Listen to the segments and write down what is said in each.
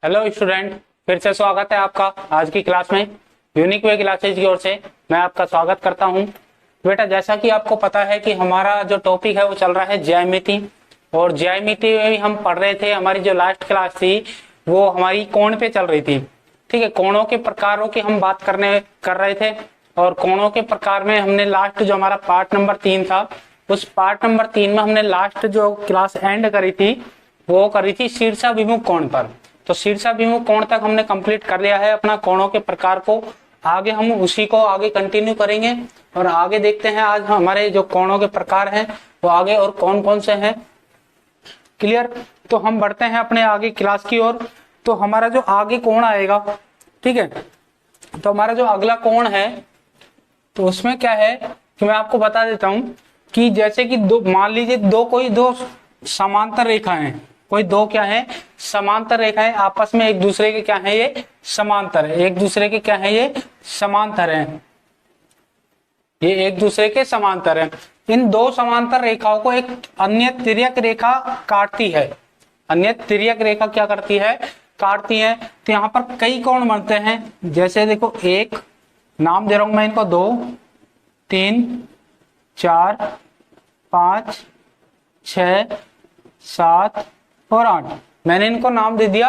Hello student, फिर से स्वागत है आपका आज की क्लास में। यूनिक वे क्लासेज की ओर से मैं आपका स्वागत करता हूं। बेटा, जैसा कि आपको पता है कि हमारा जो टॉपिक है वो चल रहा है ज्यामिति, और ज्यामिति में भी हम पढ़ रहे थे। हमारी जो लास्ट क्लास थी वो हमारी कोण पे चल रही थी। ठीक है, कोणों के प्रकारों की हम बात कर रहे थे, और कोणों के प्रकार में हमने लास्ट जो हमारा पार्ट नंबर 3 था, उस पार्ट नंबर 3 में हमने लास्ट जो क्लास एंड करी थी वो करी थी शीर्षाभिमुख कोण पर। तो शीर्षाभिमुख कोण तक हमने कंप्लीट कर लिया है अपना कोणों के प्रकार को। आगे हम उसी को आगे कंटिन्यू करेंगे और आगे देखते हैं आज हमारे जो कोणों के प्रकार हैं वो आगे और कौन कौन से हैं। क्लियर? तो हम बढ़ते हैं अपने आगे क्लास की ओर। तो हमारा जो आगे कोण आएगा, ठीक है, तो हमारा जो अगला कोण है तो उसमें क्या है कि मैं आपको बता देता हूं कि जैसे कि दो, मान लीजिए दो समांतर रेखाएं हैं। कोई दो क्या है? समांतर रेखाएं आपस में एक दूसरे के क्या है? ये समांतर है। एक दूसरे के क्या है? ये समांतर है। ये एक दूसरे के समांतर है। इन दो समांतर रेखाओं को एक अन्य तिर्यक रेखा काटती है। अन्य तिर्यक रेखा क्या करती है? काटती है। तो यहाँ पर कई कोण बनते हैं। जैसे देखो, एक नाम दे रहा हूं मैं इनको, 2, 3, 4, 5, 6, 7 और 8। मैंने इनको नाम दे दिया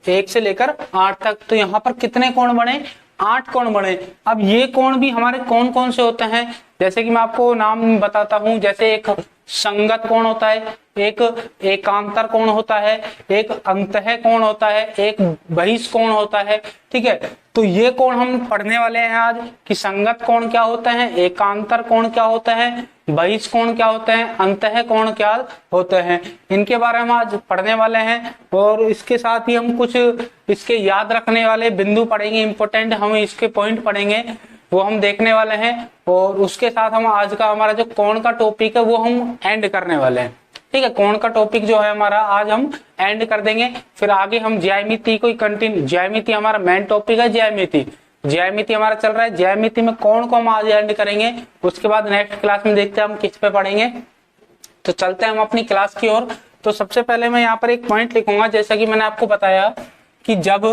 1 से लेकर 8 तक। तो यहाँ पर कितने कोण बने? 8 कोण बने। अब ये कोण भी हमारे कौन कौन से होते हैं? जैसे कि मैं आपको नाम बताता हूं। जैसे एक संगत कोण होता है, एक एकांतर कोण होता है, एक अंतः कोण होता है, एक बहिष्कोण होता है। ठीक है, तो ये कोण हम पढ़ने वाले हैं आज कि संगत कोण क्या होता है, एकांतर कोण क्या होता है, बहिष्कोण क्या होते हैं, अंतः कोण क्या होते हैं। इनके बारे में आज पढ़ने वाले हैं। और इसके साथ ही हम कुछ इसके याद रखने वाले बिंदु पढ़ेंगे, इंपॉर्टेंट हम इसके पॉइंट पढ़ेंगे, वो हम देखने वाले हैं। और उसके साथ हम आज का हमारा जो कोण का टॉपिक है वो हम एंड करने वाले हैं। ठीक है, कोण का टॉपिक जो है हमारा आज हम एंड कर देंगे। फिर आगे हम ज्यामिति को कंटिन्यू, ज्यामिति हमारा मेन टॉपिक है। ज्यामिति हमारा चल रहा है। ज्यामिति में कोण को हम आज एंड करेंगे। उसके बाद नेक्स्ट क्लास में देखते हैं हम किस पे पढ़ेंगे। तो चलते हैं हम अपनी क्लास की ओर। तो सबसे पहले मैं यहाँ पर एक पॉइंट लिखूंगा, जैसा कि मैंने आपको बताया कि जब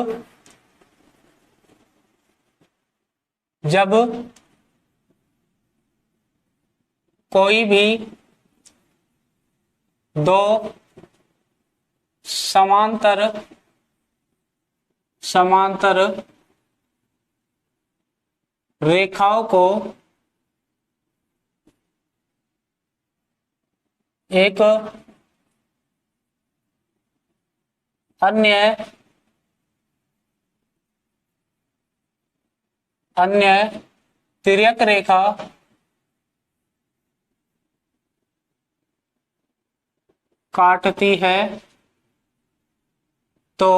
कोई भी दो समांतर रेखाओं को एक अन्य तिर्यक रेखा काटती है तो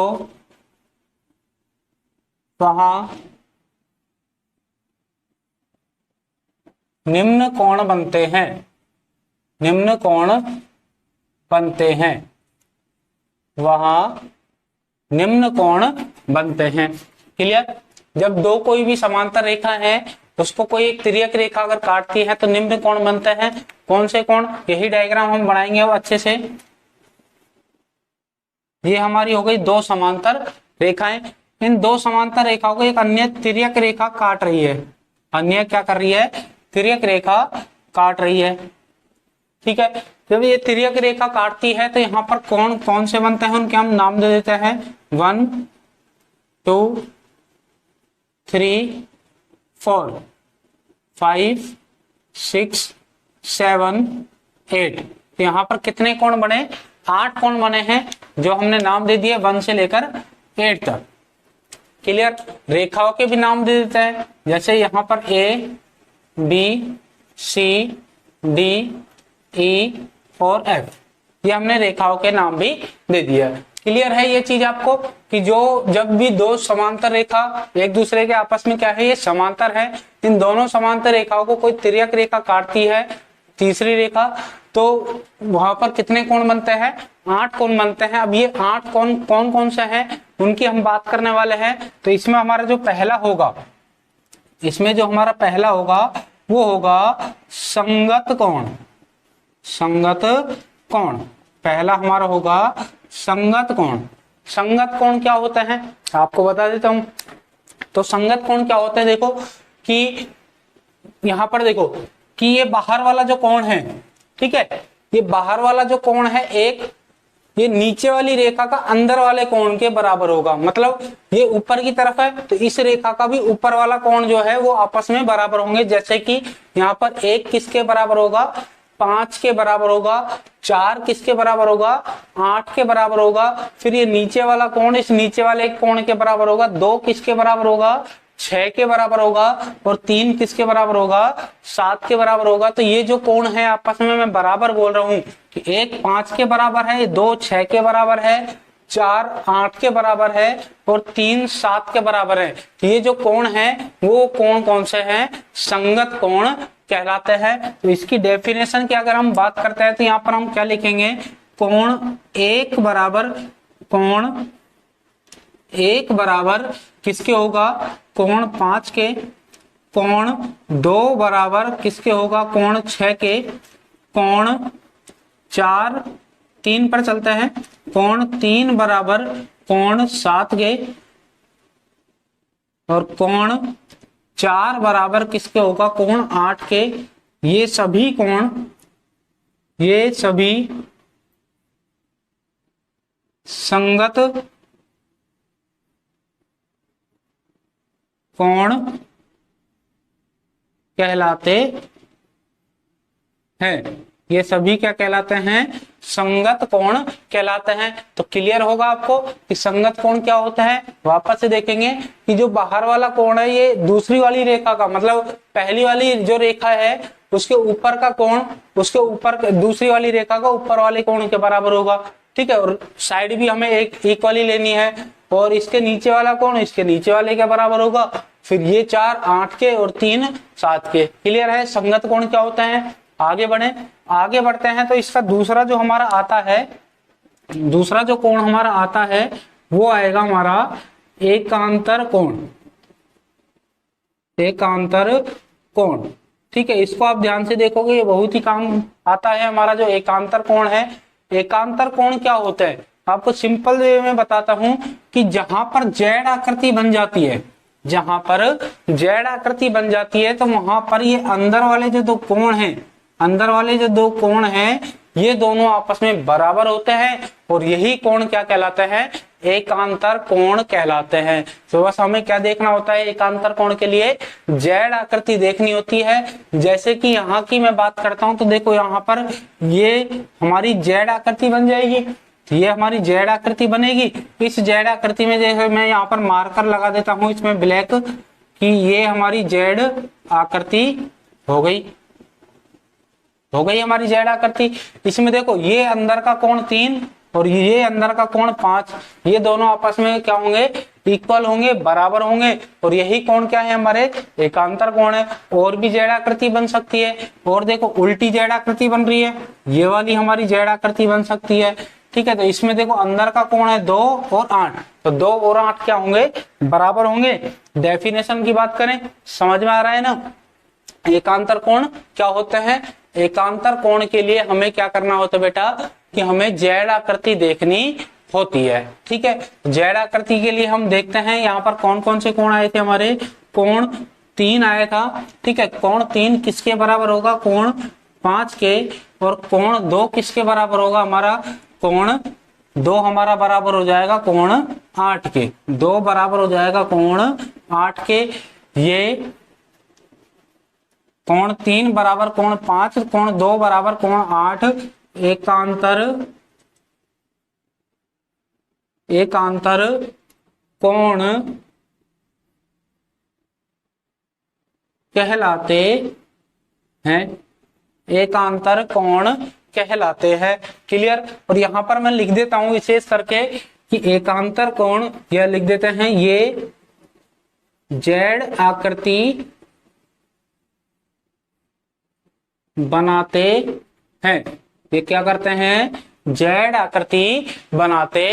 वहां निम्न कोण बनते हैं। वहां निम्न कोण बनते हैं। क्लियर? जब दो कोई भी समांतर रेखा है उसको कोई एक तिर्यक रेखा अगर काटती है तो निम्न कोण बनते हैं। कौन से कोण? यही डायग्राम हम बनाएंगे अब अच्छे से। ये हमारी हो गई दो समांतर रेखाएं। इन दो समांतर रेखाओं को एक अन्य तिर्यक रेखा काट रही है। अन्य क्या कर रही है? तिर्यक रेखा काट रही है। ठीक है, जब ये तिर्यक रेखा काटती है तो यहाँ पर कोण कौन से बनते हैं उनके हम नाम दे देते हैं। 1, 2, 3, 4, 5, 6, 7, 8। तो यहाँ पर कितने कोण बने? 8 कोण बने हैं, जो हमने नाम दे दिए 1 से लेकर 8 तक। क्लियर? रेखाओं के भी नाम दे देते हैं। जैसे यहाँ पर A, B, C, D, E और F, ये हमने रेखाओं के नाम भी दे दिया। क्लियर है ये चीज आपको कि जब भी दो समांतर रेखा एक दूसरे के आपस में क्या है? ये समांतर है। इन दोनों समांतर रेखाओं को कोई तिर्यक रेखा काटती है, तीसरी रेखा, तो वहां पर कितने कोण बनते हैं? 8 कोण बनते हैं। अब ये 8 कोण कौन कौन से हैं उनकी हम बात करने वाले हैं। तो इसमें हमारा जो पहला होगा, वो होगा संगत कोण। पहला हमारा होगा संगत कोण। संगत कोण क्या होते हैं आपको बता देता हूं। तो संगत कोण क्या होते हैं, देखो कि यहां पर देखो कि ये बाहर वाला जो कोण है, ठीक है, ये बाहर वाला जो कोण है एक, ये नीचे वाली रेखा का अंदर वाले कोण के बराबर होगा। मतलब ये ऊपर की तरफ है तो इस रेखा का भी ऊपर वाला कोण जो है वो आपस में बराबर होंगे। जैसे कि यहाँ पर 1 किसके बराबर होगा, 5 के बराबर होगा, 4 किसके बराबर होगा, 8 के बराबर होगा। फिर ये नीचे वाला कोण इस नीचे वाले कोण के बराबर होगा। 2 किसके बराबर होगा, 6 के बराबर होगा। और 3 किसके बराबर होगा, 7 के बराबर होगा। तो ये जो कोण है आपस में मैं बराबर बोल रहा हूं कि 1 5 के बराबर है, 2 6 के बराबर है, 4 8 के बराबर है और 3 7 के बराबर है। ये जो कोण है वो कोण कौन से हैं, संगत कोण कहलाते हैं। तो इसकी डेफिनेशन की अगर हम बात करते हैं तो यहाँ पर हम क्या लिखेंगे, कोण 1 बराबर, कोण 1 बराबर किसके होगा, कोण 5 के। कोण 2 बराबर किसके होगा, कोण 6 के। कोण 4 3 पर चलते हैं, कोण 3 बराबर कोण 7 के। और कोण 4 बराबर किसके होगा, कोण 8 के। ये सभी कोण, ये सभी संगत कोण कहलाते हैं। ये सभी क्या कहलाते हैं, संगत कोण कहलाते हैं। तो क्लियर होगा आपको कि संगत कोण क्या होता है। वापस से देखेंगे कि जो बाहर वाला कोण है ये दूसरी वाली रेखा का, मतलब पहली वाली जो रेखा है उसके ऊपर का कोण उसके ऊपर दूसरी वाली रेखा का ऊपर वाले कोण के बराबर होगा, ठीक है। और साइड भी हमें एक इक्वली लेनी है। और इसके नीचे वाला कोण इसके नीचे वाले के बराबर होगा। फिर ये 4 8 के और 3 7 के। क्लियर है संगत कोण क्या होता है। आगे बढ़ते हैं। तो इसका दूसरा जो हमारा आता है, दूसरा जो कोण हमारा आता है वो आएगा हमारा एकांतर कोण। एकांतर कोण, ठीक है। इसको आप ध्यान से देखोगे ये बहुत ही काम आता है हमारा जो एकांतर कोण है। एकांतर कोण क्या होता है आपको सिंपल वे में बताता हूं कि जहां पर जेड आकृति बन जाती है, जहां पर जेड आकृति बन जाती है तो वहां पर ये अंदर वाले जो 2 कोण हैं, अंदर वाले जो 2 कोण हैं ये दोनों आपस में बराबर होते हैं। और यही कोण क्या कहलाते हैं, एकांतर कोण कहलाते हैं। तो बस हमें क्या देखना होता है, एकांतर कोण के लिए जेड आकृति देखनी होती है। जैसे कि यहाँ की मैं बात करता हूं तो देखो यहाँ पर ये हमारी जेड आकृति बन जाएगी, ये हमारी जेड आकृति बनेगी। इस जेड आकृति में जैसे मैं यहाँ पर मार्कर लगा देता हूं इसमें ब्लैक, कि ये हमारी जेड आकृति हो गई हमारी जेड आकृति। इसमें देखो ये अंदर का कोण 3 और ये अंदर का कोण 5, ये दोनों आपस में क्या होंगे, इक्वल होंगे, बराबर होंगे। और यही कोण क्या है हमारे, एकांतर कोण है। और भी जेड आकृति बन सकती है। और देखो उल्टी जेड आकृति बन रही है, ये वाली हमारी जेड आकृति बन सकती है, ठीक है। तो इसमें देखो अंदर का कोण है 2 और 8, तो 2 और 8 क्या होंगे, बराबर होंगे। डेफिनेशन की बात करें, समझ में आ रहा है ना। एकांतर कोण क्या होते हैं, एकांतर कोण के लिए हमें क्या करना होता है बेटा, कि हमें जेड आकृति देखनी होती है, ठीक है। जेड आकृति के लिए हम देखते हैं यहाँ पर कौन कौन से कोण आए थे हमारे, कोण 3 आया था, ठीक है। कोण 3 किसके बराबर होगा, कोण 5 के। और कोण 2 किसके बराबर होगा, हमारा कोण 2 हमारा बराबर हो जाएगा कोण 8 के। 2 बराबर हो जाएगा कोण 8 के। ये कोण 3 बराबर कोण 5, कोण 2 बराबर कोण 8। एकांतर कोण कहलाते हैं, एकांतर कोण कहलाते हैं। क्लियर। और यहां पर मैं लिख देता हूं विशेष करके कि एकांतर कोण, यह लिख देते हैं ये जेड आकृति बनाते हैं। ये क्या करते हैं, जेड आकृति बनाते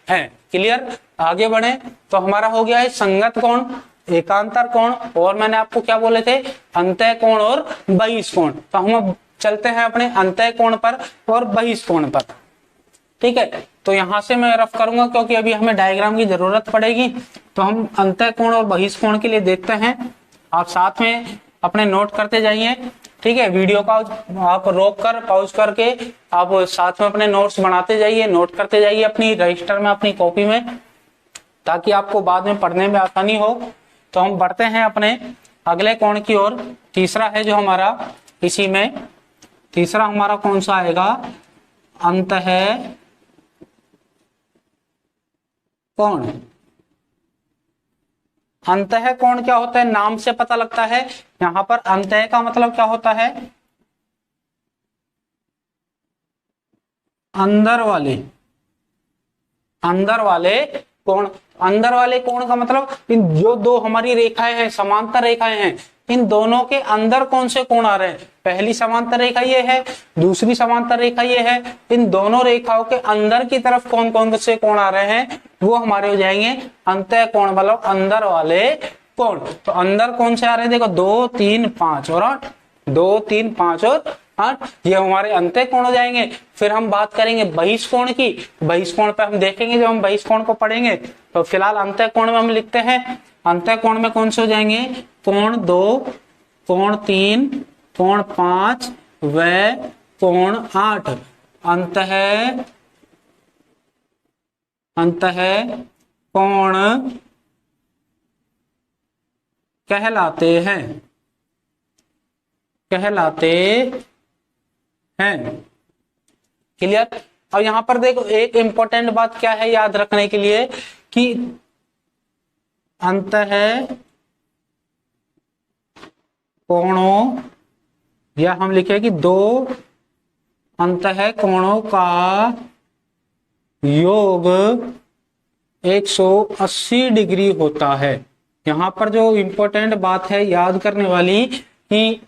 हैं। क्लियर। आगे बढ़े तो हमारा हो गया है संगत कोण, एकांतर कोण, और मैंने आपको क्या बोले थे, अंतः कोण और बहिष कोण। तो हम अब चलते हैं अपने अंतः कोण पर और बहिष कोण पर। ठीक है, तो यहां से मैं रफ करूंगा क्योंकि अभी हमें डायग्राम की जरूरत पड़ेगी। तो हम अंतःकोण और बहिष्कोण के लिए देखते हैं, आप साथ में अपने नोट करते जाइए। ठीक है, वीडियो का आप रोक कर पॉज करके आप साथ में अपने नोट्स बनाते जाइए, नोट करते जाइए अपनी रजिस्टर में, अपनी कॉपी में, ताकि आपको बाद में पढ़ने में आसानी हो। तो हम बढ़ते हैं अपने अगले कोण की ओर। तीसरा है जो हमारा, इसी में तीसरा हमारा कौन सा आएगा, अंतःकोण। अंतःकोण क्या होता है, नाम से पता लगता है। यहां पर अंतः का मतलब क्या होता है, अंदर वाले, अंदर वाले कोण। अंदर वाले कोण का मतलब इन जो दो हमारी रेखाएं हैं, समांतर रेखाएं हैं, इन दोनों के अंदर कौन से कोण आ रहे हैं। पहली समांतर रेखा ये है, दूसरी समांतर रेखा ये है, इन दोनों रेखाओं के अंदर की तरफ कौन कौन से कोण आ रहे हैं, वो हमारे हो जाएंगे अंतःकोण, मतलब अंदर वाले कोण। तो अंदर कौन से आ रहे हैं, देखो 2 3 5 और 8, 2 3 5 और 8, ये हमारे अंतःकोण हो जाएंगे। फिर हम बात करेंगे बहिष्कोण की। बहिष्कोण पे हम देखेंगे, जब हम बहिष्कोण को पढ़ेंगे। तो फिलहाल अंतःकोण में हम लिखते हैं, अंतःकोण में कौन से हो जाएंगे, कोण 2, कोण 3, कोण 5 व कोण 8 अंतःकोण कहलाते हैं, कहलाते हैं। क्लियर। और यहां पर देखो एक इंपॉर्टेंट बात क्या है याद रखने के लिए, कि अंतःकोणों, या हम लिखे कि दो अंतःकोणों का योग 180 डिग्री होता है। यहां पर जो इंपॉर्टेंट बात है याद करने वाली, कि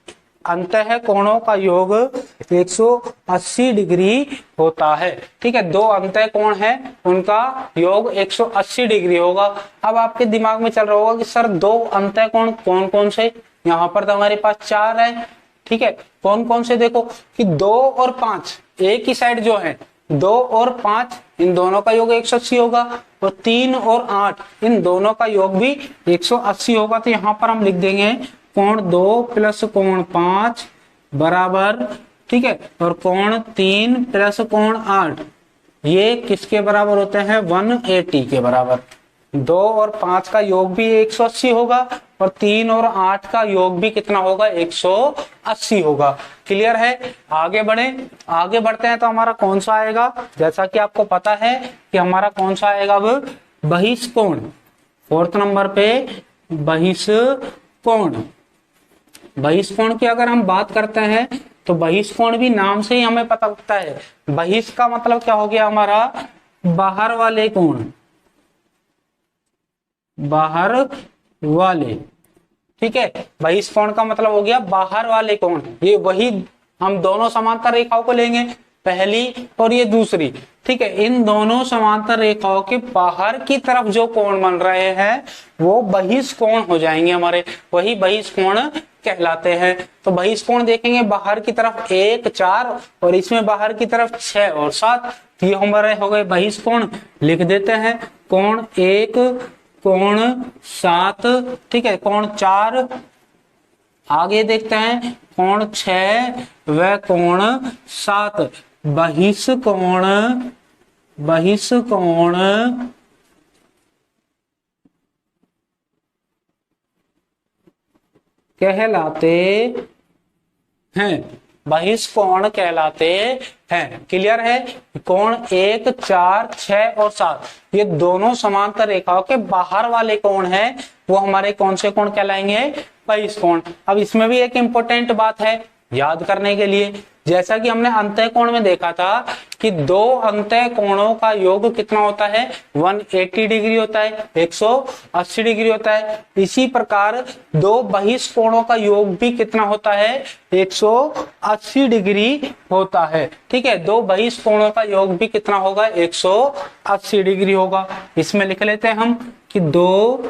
अंतःकोणों का योग 180 डिग्री होता है। ठीक है, दो अंतःकोण है, उनका योग 180 डिग्री होगा। अब आपके दिमाग में चल रहा होगा कि सर दो अंतःकोण कौन कौन से, यहाँ पर तो हमारे पास 4 है। ठीक है, कौन कौन से, देखो कि 2 और 5 एक ही साइड जो है, 2 और 5 इन दोनों का योग 180 होगा, और 3 और 8 इन दोनों का योग भी 180 होगा। तो यहाँ पर हम लिख देंगे कोण 2 प्लस कोण 5 बराबर, ठीक है, और कोण 3 प्लस कोण 8 ये किसके बराबर होते हैं, 180 के बराबर। 2 और 5 का योग भी 180 होगा, और 3 और 8 का योग भी कितना होगा, 180 होगा। क्लियर है। आगे बढ़े, आगे बढ़ते हैं तो हमारा कौन सा आएगा, जैसा कि आपको पता है कि हमारा कौन सा आएगा, अब बहिष्कोण। 4th नंबर पे बहिष्कोण। बहिष्कोण की अगर हम बात करते हैं तो बहिष्कोण भी नाम से ही हमें पता लगता है। बहिष का मतलब क्या हो गया हमारा, बाहर वाले कोण, बाहर वाले। ठीक है, बहिष्कोण का मतलब हो गया बाहर वाले कोण। ये वही हम दोनों समांतर रेखाओं को लेंगे, पहली और ये दूसरी। ठीक है, इन दोनों समांतर रेखाओं के बाहर की तरफ जो कोण बन रहे हैं वो बहिष्कोण हो जाएंगे हमारे, वही बहिष्कोण कहलाते हैं। तो बहिष्कोण देखेंगे बाहर की तरफ 1 4 और इसमें बाहर की तरफ 6 और 7, ये हमारे हो गए बहिष्कोण। लिख देते हैं कोण 1, कोण 7, ठीक है, कोण 4, आगे देखते हैं कोण 6 व कोण 7। बहिष्कोण, बहिष्कोण कहलाते हैं, बहिष्कोण कहलाते हैं। क्लियर है। कोण 1 4 6 और 7 ये दोनों समांतर रेखाओं के बाहर वाले कोण हैं, वो हमारे कौन से कोण कहलाएंगे, बहिष्कोण। अब इसमें भी एक इंपॉर्टेंट बात है याद करने के लिए, जैसा कि हमने अंतःकोण में देखा था कि दो अंतःकोणों का योग कितना होता है, 180 डिग्री होता है, 180 डिग्री होता है। इसी प्रकार दो बहिष्कोणों का योग भी कितना होता है, 180 डिग्री होता है। ठीक है, दो बहिष्कोणों का योग भी कितना होगा, 180 डिग्री होगा। इसमें लिख लेते हैं हम कि दो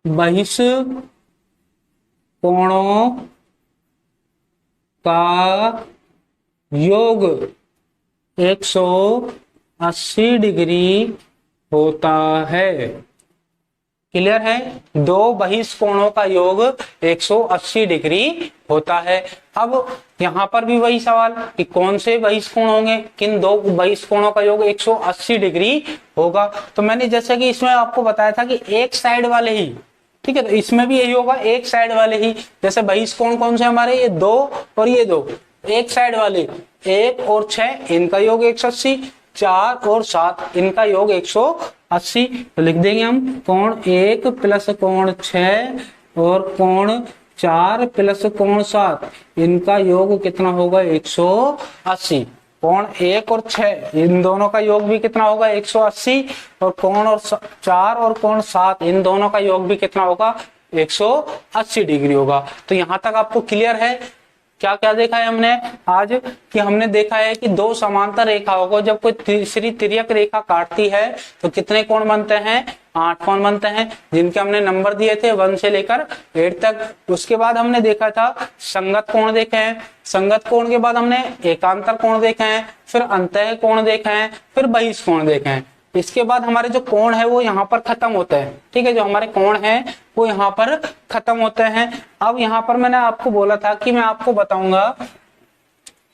बहिष्कोणों का योग 180 डिग्री होता है। क्लियर है? दो बहिष्कोणों का योग 180 डिग्री होता है। अब यहां पर भी वही सवाल कि कौन से बहिष्कोण होंगे, किन दो बहिष्कोणों का योग 180 डिग्री होगा। तो मैंने जैसे कि इसमें आपको बताया था कि एक साइड वाले ही, ठीक है, तो इसमें भी यही होगा, एक साइड वाले ही। जैसे बहिष्कोण कौन से हमारे, ये दो और ये दो, एक साइड वाले 1 और 6 इनका योग 180, 4 और 7 इनका योग 180। तो लिख देंगे हम कोण 1 प्लस कोण 6 और कोण 4 प्लस कोण 7 इनका योग कितना होगा, 180। कोण 1 और 6 इन दोनों का योग भी कितना होगा, 180। और कोण और 4 और कोण 7 इन दोनों का योग भी कितना होगा, 180 डिग्री होगा। तो यहां तक आपको क्लियर है? क्या क्या देखा है हमने आज कि हमने देखा है कि दो समांतर रेखाओं को जब कोई तीसरी तिर्यक रेखा काटती है तो कितने कोण बनते हैं, 8 कोण बनते हैं, जिनके हमने नंबर दिए थे 1 से लेकर 8 तक। उसके बाद हमने देखा था संगत कोण देखे हैं, संगत कोण के बाद हमने एकांतर कोण देखे हैं, फिर अंतः कोण देखे हैं, फिर बहिष्कोण देखे हैं। इसके बाद हमारे जो कोण है वो यहाँ पर खत्म होता है, ठीक है, जो हमारे कोण है वो यहाँ पर खत्म होते हैं। अब यहाँ पर मैंने आपको बोला था कि मैं आपको बताऊंगा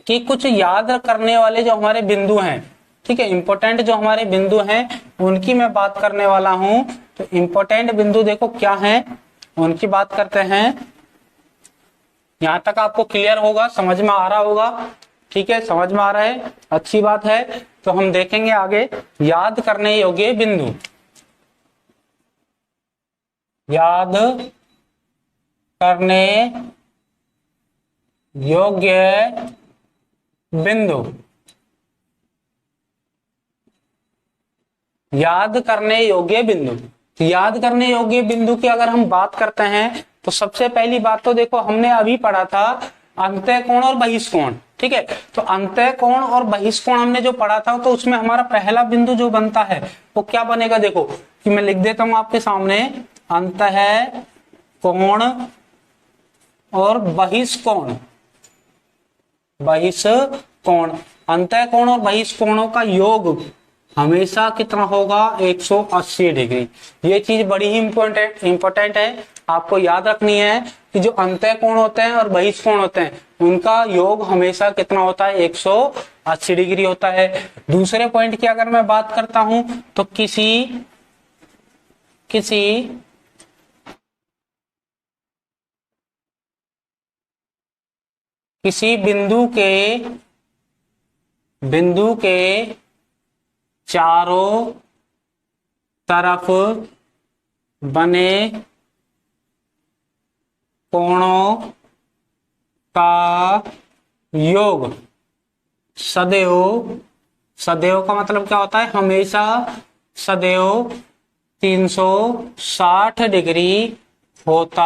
कि कुछ याद करने वाले जो हमारे बिंदु हैं, ठीक है, इंपॉर्टेंट जो हमारे बिंदु हैं उनकी मैं बात करने वाला हूं। तो इंपॉर्टेंट बिंदु देखो क्या है, उनकी बात करते हैं। यहां तक आपको क्लियर होगा, समझ में आ रहा होगा, ठीक है, समझ में आ रहा है, अच्छी बात है। तो हम देखेंगे आगे याद करने योग्य बिंदु। याद करने योग्य बिंदु, याद करने योग्य बिंदु। याद करने योग्य बिंदु की अगर हम बात करते हैं तो सबसे पहली बात तो देखो हमने अभी पढ़ा था अंतः कोण और बहिष्कोण, ठीक है। तो अंतः कोण और बहिष्कोण हमने जो पढ़ा था तो उसमें हमारा पहला बिंदु जो बनता है वो क्या बनेगा, देखो कि मैं लिख देता हूं आपके सामने, अंतः कोण और बहिष्कोण। बहिष्कोण, अंतः कोण और बहिष्कोणों का योग हमेशा कितना होगा, 180 डिग्री। ये चीज बड़ी ही इंपॉर्टेंट है, आपको याद रखनी है कि जो अंतः कोण होते हैं और बहिष्कोण होते हैं उनका योग हमेशा कितना होता है, 180 डिग्री होता है। दूसरे पॉइंट की अगर मैं बात करता हूं तो किसी बिंदु के चारों तरफ बने कोणों का योग सदैव का मतलब क्या होता है, हमेशा, सदैव 360 डिग्री होता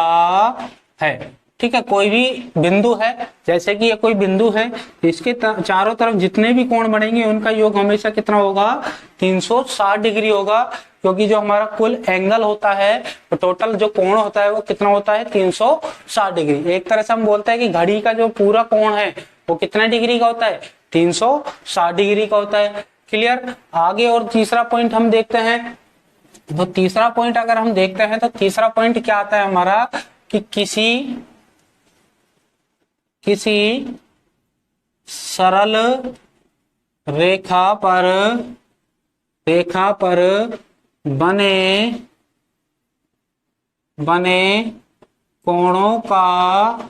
है, ठीक है। कोई भी बिंदु है, जैसे कि ये कोई बिंदु है, इसके चारों तरफ जितने भी कोण बनेंगे उनका योग हमेशा कितना होगा, 360 डिग्री होगा, क्योंकि जो हमारा कुल एंगल होता है तो टोटल जो कोण होता है वो कितना होता है, 360 डिग्री। एक तरह से हम बोलते हैं कि घड़ी का जो पूरा कोण है वो कितने डिग्री का होता है, 360 डिग्री का होता है। क्लियर? आगे और तीसरा पॉइंट हम देखते हैं। तो तीसरा पॉइंट अगर हम देखते हैं तो तीसरा पॉइंट क्या आता है हमारा कि किसी सरल रेखा पर बने कोणों का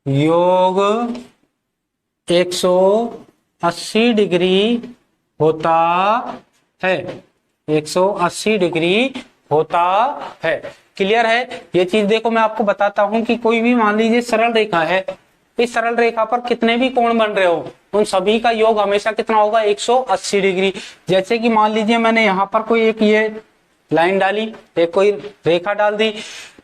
योग 180 डिग्री होता है, 180 डिग्री होता है। क्लियर है? ये चीज देखो मैं आपको बताता हूं कि कोई भी मान लीजिए सरल रेखा है, इस सरल रेखा पर कितने भी कोण बन रहे हो उन सभी का योग हमेशा कितना होगा, 180 डिग्री। जैसे कि मान लीजिए मैंने यहाँ पर कोई एक ये लाइन डाली, एक कोई रेखा डाल दी,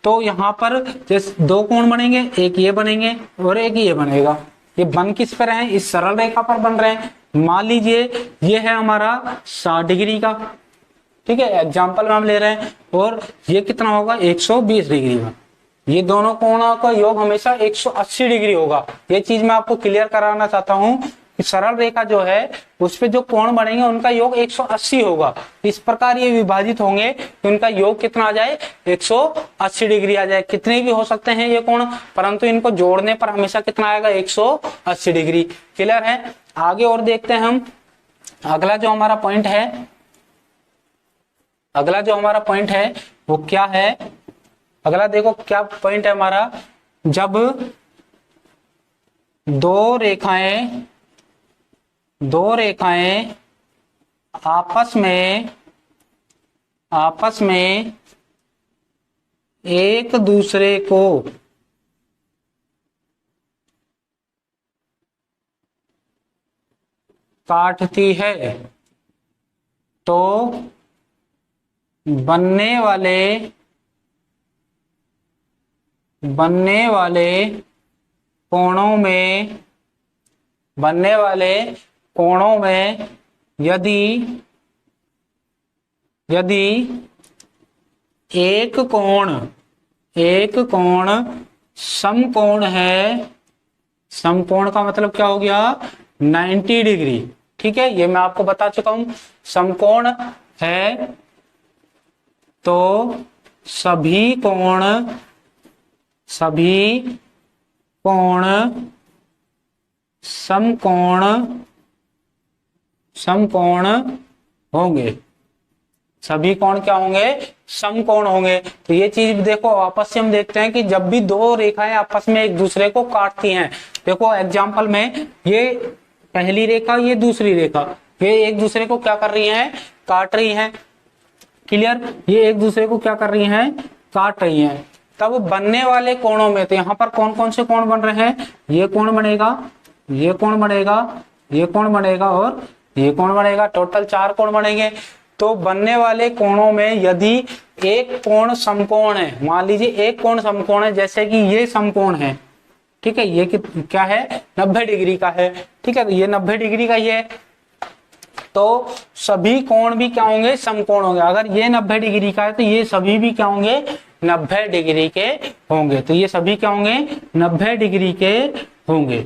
तो यहाँ पर जैसे दो कोण बनेंगे, एक ये बनेंगे और एक ये बनेगा। ये बन किस पर है, इस सरल रेखा पर बन रहे हैं। मान लीजिए ये है हमारा 60 डिग्री का, ठीक है, एग्जाम्पल में हम ले रहे हैं, और ये कितना होगा, 120 डिग्री का। ये दोनों कोणों का योग हमेशा 180 डिग्री होगा। ये चीज मैं आपको क्लियर कराना चाहता हूं सरल रेखा जो है उस पे जो कोण बनेंगे उनका योग 180 होगा। इस प्रकार ये विभाजित होंगे कि उनका योग कितना आ जाए, 180 डिग्री आ जाए। कितने भी हो सकते हैं ये कोण, परंतु इनको जोड़ने पर हमेशा कितना आएगा, 180 डिग्री। क्लियर है। आगे और देखते हैं हम। अगला जो हमारा पॉइंट है वो क्या है। अगला देखो क्या पॉइंट है हमारा। जब दो रेखाएं आपस में एक दूसरे को काटती है तो बनने वाले कोणों में यदि एक कोण समकोण है, समकोण का मतलब क्या हो गया, 90 डिग्री। ठीक है, ये मैं आपको बता चुका हूं। समकोण है तो सभी कोण समकोण होंगे। सभी कोण क्या होंगे, समकोण होंगे। तो ये चीज देखो, आपस से हम देखते हैं कि जब भी दो रेखाएं आपस में एक दूसरे को काटती हैं, देखो एग्जांपल में ये पहली रेखा, ये दूसरी रेखा, ये एक दूसरे को क्या कर रही हैं, काट रही हैं। क्लियर, ये एक दूसरे को क्या कर रही हैं, काट रही हैं। तब बनने वाले कोणों में, तो यहाँ पर कौन कौन से कोण बन रहे हैं, ये कोण बनेगा, ये कोण बनेगा, ये कोण बनेगा और ये कोण बनेगा। टोटल 4 कोण बनेंगे। तो बनने वाले कोणों में यदि एक कोण समकोण है, मान लीजिए एक कोण समकोण है, जैसे कि ये समकोण है, ठीक है, ये क्या है, 90 डिग्री का है। ठीक है, तो ये 90 डिग्री का ही है, तो सभी कोण भी क्या होंगे, समकोण होंगे। अगर ये 90 डिग्री का है तो ये सभी भी क्या होंगे, 90 डिग्री के होंगे। तो ये सभी क्या होंगे, 90 डिग्री के होंगे।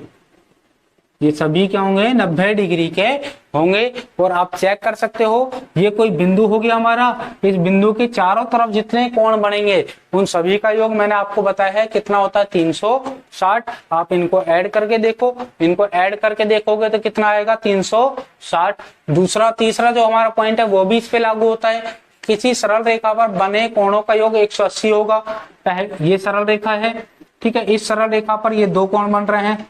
ये सभी क्या होंगे, 90 डिग्री के होंगे। और आप चेक कर सकते हो, ये कोई बिंदु हो गया हमारा, इस बिंदु के चारों तरफ जितने कोण बनेंगे उन सभी का योग मैंने आपको बताया है कितना होता है, 360। आप इनको ऐड करके देखो, इनको ऐड करके देखोगे तो कितना आएगा, 360। दूसरा तीसरा जो हमारा पॉइंट है वो भी इस पे लागू होता है। किसी सरल रेखा पर बने कोणों का योग 180 होगा। ये सरल रेखा है, ठीक है, इस सरल रेखा पर ये 2 कोण बन रहे हैं।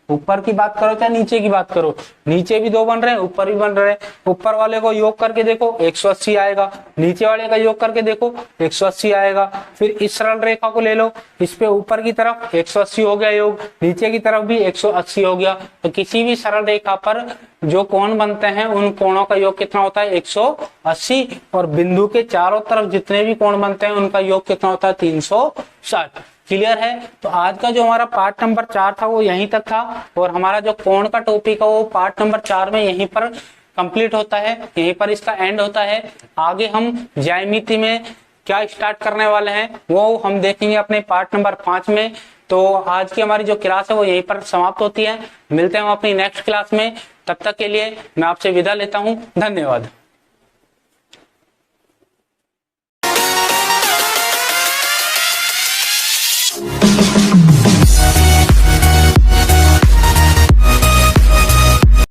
ऊपर की बात करो चाहे नीचे की बात करो, नीचे भी 2 बन रहे हैं, ऊपर भी बन रहे हैं। ऊपर वाले को योग करके देखो 180 आएगा, नीचे वाले का योग करके देखो 180 आएगा। फिर इस सरल रेखा को ले लो, इस पे ऊपर की तरफ 180 हो गया योग, नीचे की तरफ भी 180 हो गया। तो किसी भी सरल रेखा पर जो कोण बनते हैं उन कोणों का योग कितना होता है, 180। और बिंदु के चारों तरफ जितने भी कोण बनते हैं उनका योग कितना होता है, 360। क्लियर है। तो आज का जो हमारा पार्ट नंबर 4 था वो यहीं तक था, और हमारा जो कोण का टॉपिक है वो पार्ट नंबर 4 में यहीं पर कंप्लीट होता है, यहीं पर इसका एंड होता है। आगे हम ज्यामिति में क्या स्टार्ट करने वाले हैं वो हम देखेंगे अपने पार्ट नंबर 5 में। तो आज की हमारी जो क्लास है वो यहीं पर समाप्त होती है। मिलते हैं हम अपनी नेक्स्ट क्लास में, तब तक के लिए मैं आपसे विदा लेता हूँ। धन्यवाद।